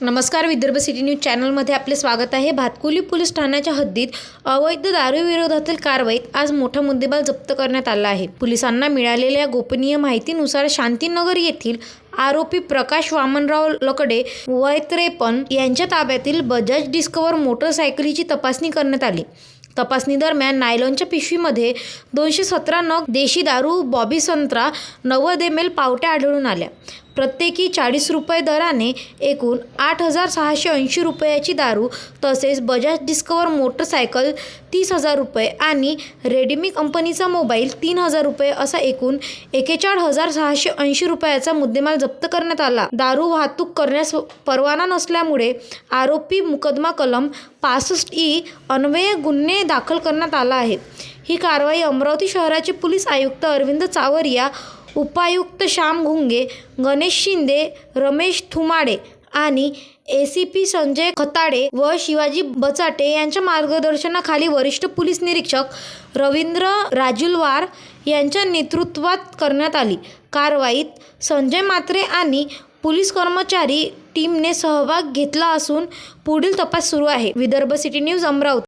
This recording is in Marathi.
नमस्कार, विदर्भ सिटी न्यूज चॅनलमध्ये आपले स्वागत आहे। भातकुली पोलीस ठाण्याच्या हद्दीत अवैध दारू विरोधातील कारवाईत आज मोठा मुद्देमाल जप्त करण्यात आला आहे। पोलिसांना मिळालेल्या गोपनीय माहितीनुसार शांतीनगर येथील आरोपी प्रकाश वामनराव लकडे वय 53 यांच्या ताब्यातील बजाज डिस्कवर मोटरसायकलीची तपासणी करण्यात आली। तपासणी दरम्यान नायलॉनच्या पिशवीमध्ये 217 नग देशी दारू, बॉबी संत्रा, 90 ml पावट्या आढळून आल्या। प्रत्येकी 40 रुपये दराने एकूण 8,680 रुपयाची दारू तसेच बजाज डिस्कवर मोटरसायकल 30,000 रुपये आणि रेडमी कंपनीचा मोबाईल 3,000 रुपये असा एकूण 41,680 रुपयाचा मुद्देमाल जप्त करण्यात आला। दारू वाहतूक करण्यास परवाना नसल्यामुळे आरोपी मुकदमा कलम 65E अन्वये गुन्हे दाखल करण्यात आला आहे। ही कारवाई अमरावती शहराचे पोलीस आयुक्त अरविंद चावरिया, उपायुक्त श्याम घुंगे, गणेश शिंदे, रमेश थुमाडे आणि ACP संजय खताडे व शिवाजी बचाटे यांच्या मार्गदर्शनाखाली वरिष्ठ पोलीस निरीक्षक रवींद्र राजुलवार यांच्या नेतृत्वात करण्यात आली। कारवाईत संजय म्हात्रे आणि पोलीस कर्मचारी टीमने सहभाग घेतला असून पुढील तपास सुरू आहे। Vidarbha city news Amravati.